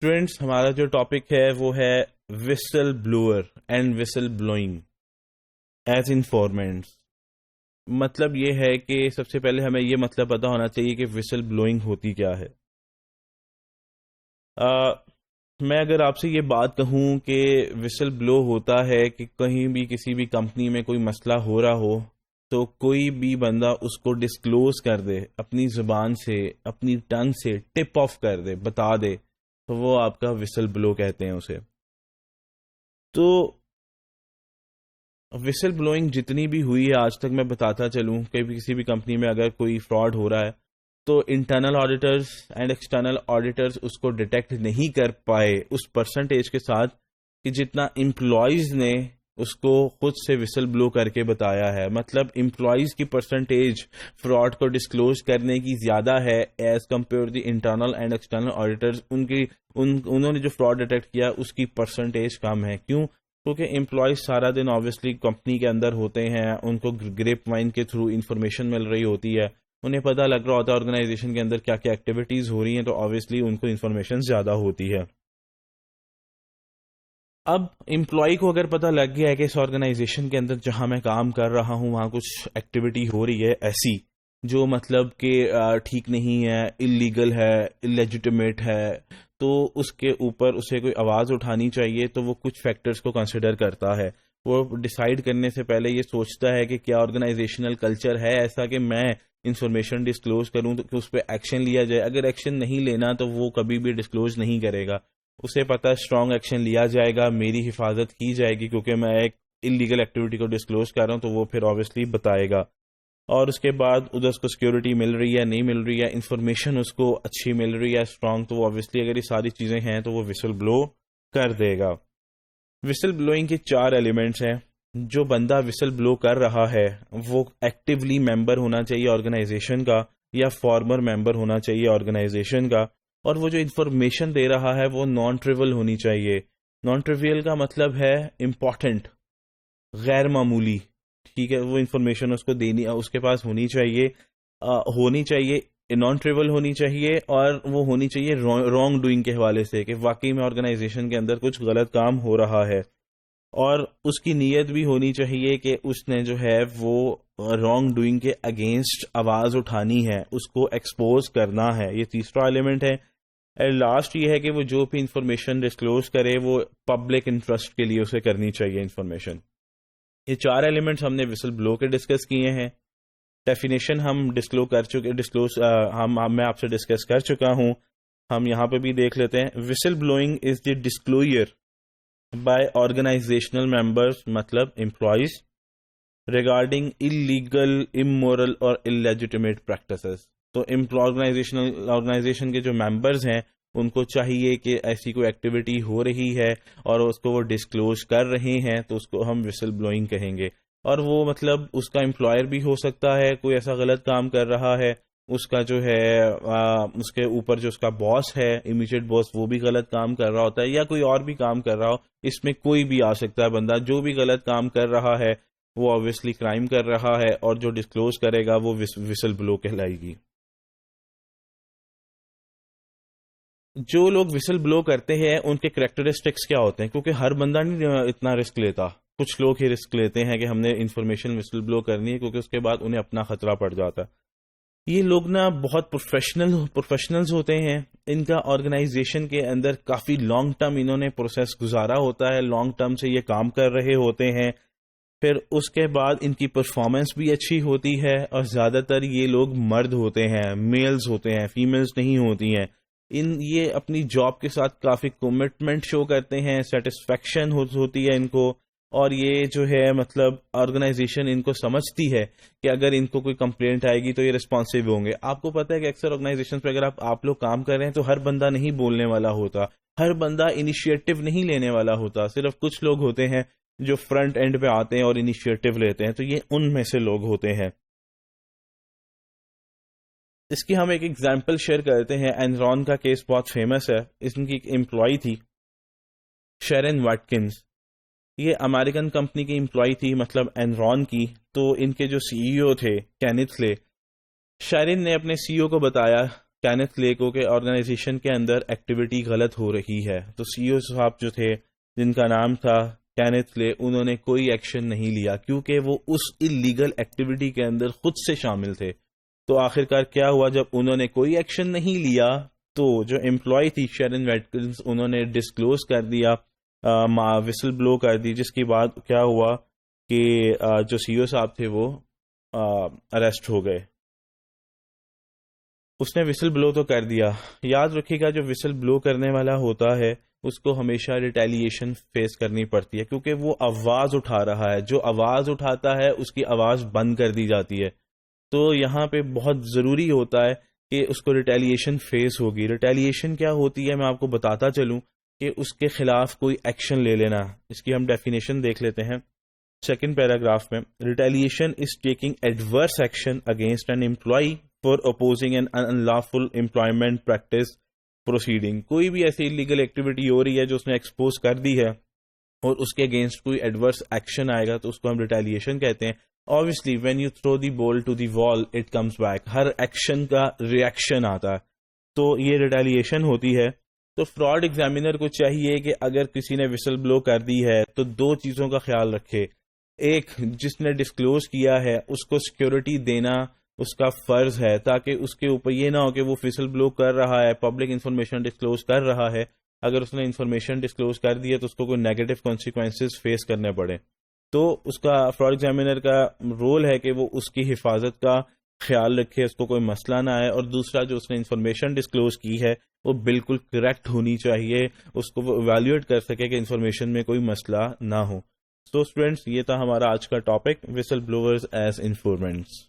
Students ہمارا جو topic ہے وہ ہے whistle blower and whistle blowing as informants. مطلب یہ ہے کہ سب سے پہلے ہمیں یہ مطلب پتا ہونا چاہیے کہ وسل بلوئنگ ہوتی کیا ہے. میں اگر آپ سے یہ بات کہوں کہ وسل بلو ہوتا ہے کہ کہیں بھی کسی بھی کمپنی میں کوئی مسئلہ ہو رہا ہو تو کوئی بھی بندہ اس کو ڈسکلوز کر دے, اپنی زبان سے اپنی ٹنگ سے ٹپ آف کر دے, بتا دے, تو وہ آپ کا وسل بلو کہتے ہیں اسے. تو وسل بلوئنگ جتنی بھی ہوئی ہے آج تک میں بتاتا چلوں کہ کسی بھی کمپنی میں اگر کوئی فراڈ ہو رہا ہے تو internal auditors and external auditors اس کو ڈیٹیکٹ نہیں کر پائے اس پرسنٹیج کے ساتھ کہ جتنا امپلائیز نے اس کو خود سے وسل بلو کر کے بتایا ہے. مطلب امپلائیز کی پرسنٹیج فراڈ کو ڈسکلوز کرنے کی زیادہ ہے as compare the internal and external auditors. انہوں نے جو فراڈ ڈیٹیکٹ کیا اس کی پرسنٹیج کم ہے. کیوں؟ کیونکہ امپلائیز سارا دن آبویسلی کمپنی کے اندر ہوتے ہیں, ان کو گریپ وائن کے تھرو انفارمیشن مل رہی ہوتی ہے, انہیں پتہ لگ رہا ہوتا ہے آرگنائزیشن کے اندر کیا کیا ایکٹیویٹیز ہو رہی ہیں, تو آبویسلی ان کو انفارمیشن زیادہ ہوتی ہے. اب امپلائی کو اگر پتہ لگ گیا ہے کہ اس آرگنائزیشن کے اندر جہاں میں کام کر رہا ہوں وہاں کچھ ایکٹیویٹی ہو رہی ہے ایسی جو مطلب کہ ٹھیک نہیں ہے, اللیگل ہے, اللیجیٹمیٹ ہے, تو اس کے اوپر اسے کوئی آواز اٹھانی چاہیے. تو وہ کچھ فیکٹرز کو کنسیڈر کرتا ہے. وہ ڈیسائیڈ کرنے سے پہلے یہ سوچتا ہے کہ کیا آرگنائزیشنل کلچر ہے ایسا کہ میں انفارمیشن ڈسکلوز کروں تو کہ اس پہ ایکشن لیا جائے. اگر ایکشن نہیں لینا تو وہ کبھی بھی ڈسکلوز نہیں کرے گا. اسے پتہ اسٹرانگ ایکشن لیا جائے گا, میری حفاظت کی جائے گی کیونکہ میں ایک اللیگل ایکٹیویٹی کو ڈسکلوز کر رہا ہوں, تو وہ پھر آبویسلی بتائے گا. اور اس کے بعد ادھر اس کو سیکورٹی مل رہی ہے, نہیں مل رہی ہے, انفارمیشن اس کو اچھی مل رہی ہے اسٹرانگ, تو وہ آبویسلی اگر یہ ساری چیزیں ہیں تو وہ وسل بلو کر دے گا. وسل بلوئنگ کے 4 ایلیمنٹس ہیں. جو بندہ وسل بلو کر رہا ہے وہ ایکٹیولی ممبر ہونا چاہیے آرگنائزیشن کا یا فارمر ممبر ہونا چاہیے آرگنائزیشن کا, اور وہ جو انفارمیشن دے رہا ہے وہ نان ٹریول ہونی چاہیے. نان ٹریول کا مطلب ہے امپورٹنٹ, غیر معمولی. ٹھیک ہے, وہ انفارمیشن اس کو دینی اس کے پاس ہونی چاہیے نان ٹریول ہونی چاہیے, اور وہ ہونی چاہیے رانگ ڈوئنگ کے حوالے سے کہ واقعی میں آرگنائزیشن کے اندر کچھ غلط کام ہو رہا ہے, اور اس کی نیت بھی ہونی چاہیے کہ اس نے جو ہے وہ رانگ ڈوئنگ کے اگینسٹ آواز اٹھانی ہے, اس کو ایکسپوز کرنا ہے. یہ تیسرا ایلیمنٹ ہے. لاسٹ یہ ہے کہ وہ جو بھی انفارمیشن ڈسکلوز کرے وہ پبلک انٹرسٹ کے لیے اسے کرنی چاہیے انفارمیشن. یہ 4 ایلیمنٹس ہم نے وسل بلو کے ڈسکس کیے ہیں. ڈیفینیشن ہم میں آپ سے ڈسکس کر چکا ہوں. ہم یہاں پہ بھی دیکھ لیتے ہیں. Whistle blowing is the disclosure by organizational members, مطلب امپلائیز, ریگارڈنگ illegal, immoral اور illegitimate practices. تو آرگنائزیشن کے جو ممبرز ہیں ان کو چاہیے کہ ایسی کوئی ایکٹیویٹی ہو رہی ہے اور اس کو وہ ڈسکلوز کر رہے ہیں تو اس کو ہم وسل بلوئنگ کہیں گے. اور وہ مطلب اس کا امپلائر بھی ہو سکتا ہے, کوئی ایسا غلط کام کر رہا ہے, اس کا جو ہے اس کے اوپر جو اس کا باس ہے, امیڈیٹ باس, وہ بھی غلط کام کر رہا ہوتا ہے, یا کوئی اور بھی کام کر رہا ہو. اس میں کوئی بھی آ سکتا ہے بندہ. جو بھی غلط کام کر رہا ہے وہ آبویسلی کرائم کر رہا ہے, اور جو ڈسکلوز کرے گا وہ وسل بلو کہلائے گی. جو لوگ وسل بلو کرتے ہیں ان کے کریکٹرسٹکس کیا ہوتے ہیں, کیونکہ ہر بندہ نہیں اتنا رسک لیتا. کچھ لوگ ہی رسک لیتے ہیں کہ ہم نے انفارمیشن وسل بلو کرنی ہے, کیونکہ اس کے بعد انہیں اپنا خطرہ پڑ جاتا ہے. یہ لوگ نا بہت پروفیشنلز ہوتے ہیں. ان کا آرگنائزیشن کے اندر کافی لانگ ٹرم انہوں نے پروسیس گزارا ہوتا ہے, لانگ ٹرم سے یہ کام کر رہے ہوتے ہیں. پھر اس کے بعد ان کی پرفارمنس بھی اچھی ہوتی ہے, اور زیادہ تر یہ لوگ مرد ہوتے ہیں, میلز ہوتے ہیں, فیمیلز نہیں ہوتی ہیں. یہ اپنی جاب کے ساتھ کافی کمٹمنٹ شو کرتے ہیں, سیٹسفیکشن ہوتی ہے ان کو, اور یہ جو ہے مطلب آرگنائزیشن ان کو سمجھتی ہے کہ اگر ان کو کوئی کمپلینٹ آئے گی تو یہ ریسپانسو ہوں گے. آپ کو پتہ ہے کہ اکثر آرگنائزیشن پہ اگر آپ لوگ کام کر رہے ہیں تو ہر بندہ نہیں بولنے والا ہوتا, ہر بندہ انیشیٹو نہیں لینے والا ہوتا. صرف کچھ لوگ ہوتے ہیں جو فرنٹ اینڈ پہ آتے ہیں اور انیشیٹو لیتے ہیں, تو یہ ان میں سے لوگ ہوتے ہیں. اس کی ہم ایک ایگزامپل شیئر کرتے ہیں. اینرون کا کیس بہت فیمس ہے. اس کی ایک امپلائی تھی شیرن واٹکنز. یہ امریکن کمپنی کی امپلائی تھی, مطلب اینرون کی. تو ان کے جو سی ای او تھے کینتھ لے, شیرن نے اپنے سی ای او کو بتایا کینتھ لے کو کہ آرگنائزیشن کے اندر ایکٹیویٹی غلط ہو رہی ہے. تو سی او صاحب جو تھے جن کا نام تھا کینتھ لے، انہوں نے کوئی ایکشن نہیں لیا کیونکہ وہ اس اللیگل ایکٹیویٹی کے اندر خود سے شامل تھے. تو آخرکار کیا ہوا، جب انہوں نے کوئی ایکشن نہیں لیا تو جو امپلائی تھی شیرن ویٹکنز، انہوں نے ڈسکلوز کر دیا، وسل بلو کر دی، جس کے بعد کیا ہوا کہ جو سی او صاحب تھے وہ اریسٹ ہو گئے. اس نے وسل بلو تو کر دیا. یاد رکھیے گا جو وسل بلو کرنے والا ہوتا ہے اس کو ہمیشہ ریٹیلیشن فیس کرنی پڑتی ہے کیونکہ وہ آواز اٹھا رہا ہے. جو آواز اٹھاتا ہے اس کی آواز بند کر دی جاتی ہے. تو یہاں پہ بہت ضروری ہوتا ہے کہ اس کو ریٹیلیشن فیس ہوگی. ریٹیلیشن کیا ہوتی ہے میں آپ کو بتاتا چلوں کہ اس کے خلاف کوئی ایکشن لے لینا. اس کی ہم ڈیفینیشن دیکھ لیتے ہیں سیکنڈ پیراگراف میں. Retaliation is taking adverse action against an employee for opposing an unlawful employment practice proceeding. کوئی بھی ایسی انلیگل ایکٹیویٹی ہو رہی ہے جو اس نے ایکسپوز کر دی ہے اور اس کے اگینسٹ کوئی ایڈورس ایکشن آئے گا تو اس کو ہم ریٹیلیشن کہتے ہیں. Obviously when you throw the ball to the wall it comes back. Hare action کا ریئیکشن آتا ہے تو یہ ریٹیلیشن ہوتی ہے. تو فراڈ ایگزامینر کو چاہیے کہ اگر کسی نے وسل بلو کر دی ہے تو دو چیزوں کا خیال رکھے. ایک، جس نے ڈسکلوز کیا ہے اس کو سیکیورٹی دینا اس کا فرض ہے تاکہ اس کے اوپر یہ نہ ہو کہ وہ وسل بلو کر رہا ہے، پبلک انفارمیشن ڈسکلوز کر رہا ہے، اگر اس نے انفارمیشن ڈسکلوز کر دی ہے تو اس کو کوئی نیگیٹو کانسیکوینسز فیس کرنے پڑے. تو اس کا فراڈ ایگزامینر کا رول ہے کہ وہ اس کی حفاظت کا خیال رکھے، اس کو کوئی مسئلہ نہ آئے. اور دوسرا، جو اس نے انفارمیشن ڈسکلوز کی ہے وہ بالکل کریکٹ ہونی چاہیے، اس کو وہ ایویلویٹ کر سکے کہ انفارمیشن میں کوئی مسئلہ نہ ہو. تو اسٹوڈینٹس، یہ تھا ہمارا آج کا ٹاپک، وسل بلوورز ایز انفارمنٹس.